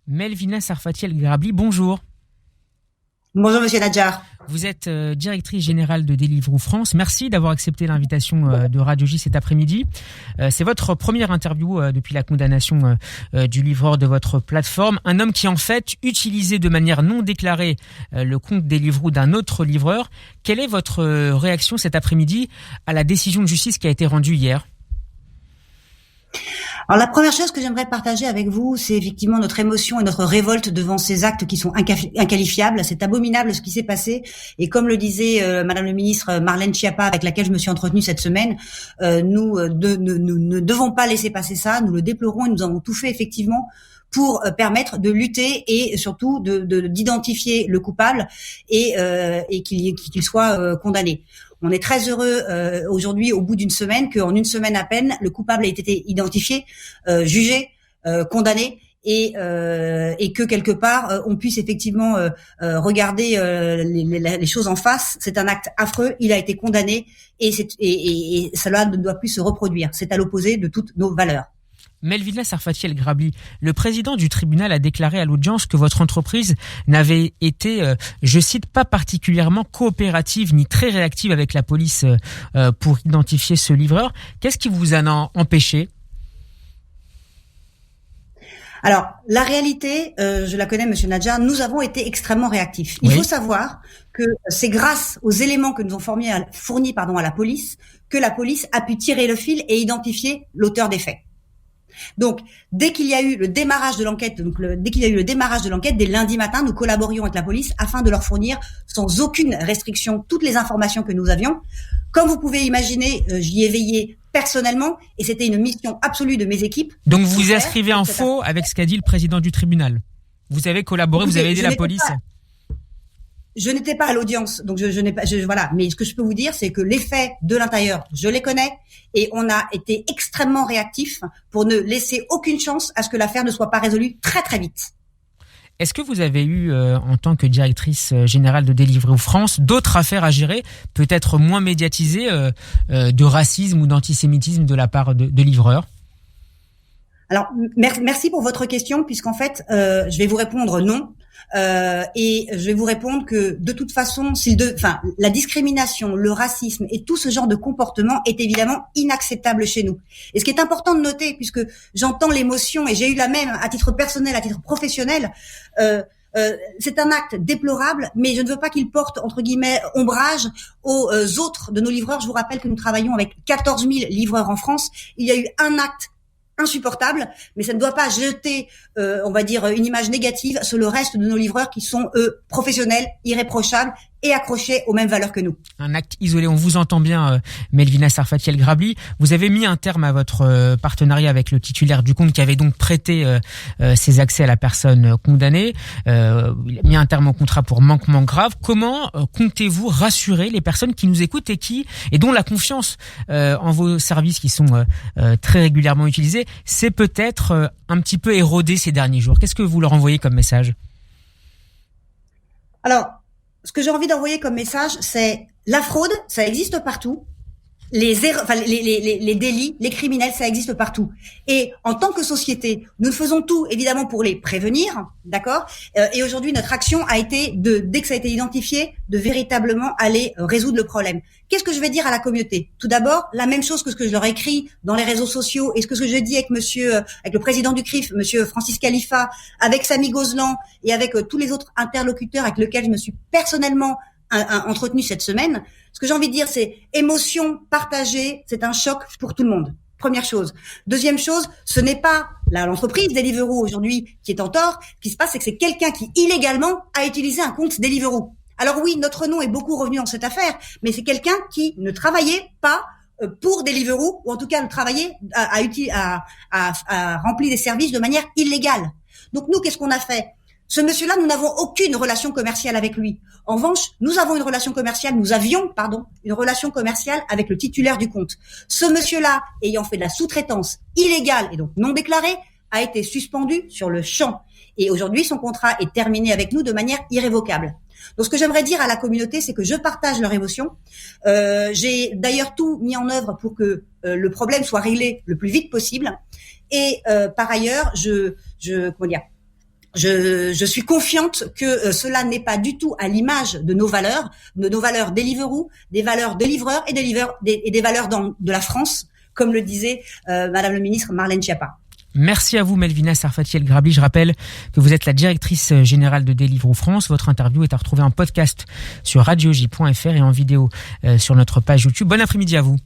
Melvina Sarfati El Grabli, bonjour. Bonjour Monsieur Nadjar. Vous êtes directrice générale de Deliveroo France. Merci d'avoir accepté l'invitation de Radio J cet après-midi. C'est votre première interview depuis la condamnation du livreur de votre plateforme. Un homme qui en fait utilisait de manière non déclarée le compte Deliveroo d'un autre livreur. Quelle est votre réaction cet après-midi à la décision de justice qui a été rendue hier ? Alors la première chose que j'aimerais partager avec vous, c'est effectivement notre émotion et notre révolte devant ces actes qui sont inqualifiables. C'est abominable ce qui s'est passé. Et comme le disait Madame le ministre Marlène Schiappa, avec laquelle je me suis entretenue cette semaine, nous ne devons pas laisser passer ça. Nous le déplorons et nous avons tout fait effectivement pour permettre de lutter et surtout d'identifier le coupable et qu'il soit condamné. On est très heureux aujourd'hui, au bout d'une semaine, qu'en une semaine à peine, le coupable ait été identifié, jugé, condamné, et que quelque part on puisse effectivement regarder les choses en face. C'est un acte affreux, il a été condamné, et cela ne doit plus se reproduire. C'est à l'opposé de toutes nos valeurs. Melvina Sarfati El Grabli, le président du tribunal a déclaré à l'audience que votre entreprise n'avait été, je cite, pas particulièrement coopérative ni très réactive avec la police pour identifier ce livreur. Qu'est-ce qui vous en a empêché ? Alors, la réalité, je la connais, Monsieur Nadjar, nous avons été extrêmement réactifs. Il faut savoir que c'est grâce aux éléments que nous avons fournis à la police que la police a pu tirer le fil et identifier l'auteur des faits. Donc, dès qu'il y a eu le démarrage de l'enquête, dès lundi matin, nous collaborions avec la police afin de leur fournir sans aucune restriction toutes les informations que nous avions. Comme vous pouvez imaginer, j'y ai veillé personnellement et c'était une mission absolue de mes équipes. Donc vous vous inscrivez en faux avec ce qu'a dit le président du tribunal. Vous avez collaboré, vous avez aidé la police. Je n'étais pas à l'audience, donc je n'ai pas, voilà. Mais ce que je peux vous dire, c'est que les faits de l'intérieur, je les connais, et on a été extrêmement réactifs pour ne laisser aucune chance à ce que l'affaire ne soit pas résolue très très vite. Est-ce que vous avez eu, en tant que directrice générale de Deliveroo France, d'autres affaires à gérer, peut-être moins médiatisées, de racisme ou d'antisémitisme de la part de livreurs ? Alors, merci pour votre question, puisqu'en fait, je vais vous répondre non. Et je vais vous répondre que de toute façon, la discrimination, le racisme et tout ce genre de comportement est évidemment inacceptable chez nous. Et ce qui est important de noter, puisque j'entends l'émotion et j'ai eu la même à titre personnel, à titre professionnel, c'est un acte déplorable, mais je ne veux pas qu'il porte, entre guillemets, ombrage aux autres de nos livreurs. Je vous rappelle que nous travaillons avec 14 000 livreurs en France. Il y a eu un acte insupportable, mais ça ne doit pas jeter, on va dire, une image négative sur le reste de nos livreurs qui sont, eux, professionnels, irréprochables et accrochés aux mêmes valeurs que nous. Un acte isolé, on vous entend bien, Melvina Sarfati El Grabli. Vous avez mis un terme à votre partenariat avec le titulaire du compte qui avait donc prêté ses accès à la personne condamnée. Il a mis un terme au contrat pour manquement grave. Comment comptez-vous rassurer les personnes qui nous écoutent et dont la confiance en vos services qui sont très régulièrement utilisés, c'est peut-être un petit peu érodé ces derniers jours? Qu'est-ce que vous leur envoyez comme message? Alors, ce que j'ai envie d'envoyer comme message, c'est la fraude, ça existe partout. Les délits, les criminels, ça existe partout. Et en tant que société, nous faisons tout, évidemment, pour les prévenir, d'accord ? Et aujourd'hui, notre action a été dès que ça a été identifié, de véritablement aller résoudre le problème. Qu'est-ce que je vais dire à la communauté ? Tout d'abord, la même chose que ce que je leur ai écrit dans les réseaux sociaux et ce que je dis avec avec le président du CRIF, monsieur Francis Khalifa, avec Samy Gozlan et avec tous les autres interlocuteurs avec lesquels je me suis personnellement entretenu cette semaine. Ce que j'ai envie de dire, c'est émotion partagée, c'est un choc pour tout le monde. Première chose. Deuxième chose, ce n'est pas l'entreprise Deliveroo aujourd'hui qui est en tort. Ce qui se passe, c'est que c'est quelqu'un qui illégalement a utilisé un compte Deliveroo. Alors oui, notre nom est beaucoup revenu dans cette affaire, mais c'est quelqu'un qui ne travaillait pas pour Deliveroo, ou en tout cas ne travaillait à remplir des services de manière illégale. Donc nous, qu'est-ce qu'on a fait ? Ce monsieur-là, nous n'avons aucune relation commerciale avec lui. En revanche, nous avions une relation commerciale avec le titulaire du compte. Ce monsieur-là, ayant fait de la sous-traitance illégale et donc non déclarée, a été suspendu sur le champ. Et aujourd'hui, son contrat est terminé avec nous de manière irrévocable. Donc, ce que j'aimerais dire à la communauté, c'est que je partage leur émotion. J'ai d'ailleurs tout mis en œuvre pour que le problème soit réglé le plus vite possible. Et par ailleurs, Je suis confiante que cela n'est pas du tout à l'image de nos valeurs Deliveroo, des valeurs de livreurs et des valeurs de la France, comme le disait Madame le ministre Marlène Schiappa. Merci à vous, Melvina Sarfati El Grabli. Je rappelle que vous êtes la directrice générale de Deliveroo France. Votre interview est à retrouver en podcast sur radioj.fr et en vidéo sur notre page YouTube. Bon après-midi à vous.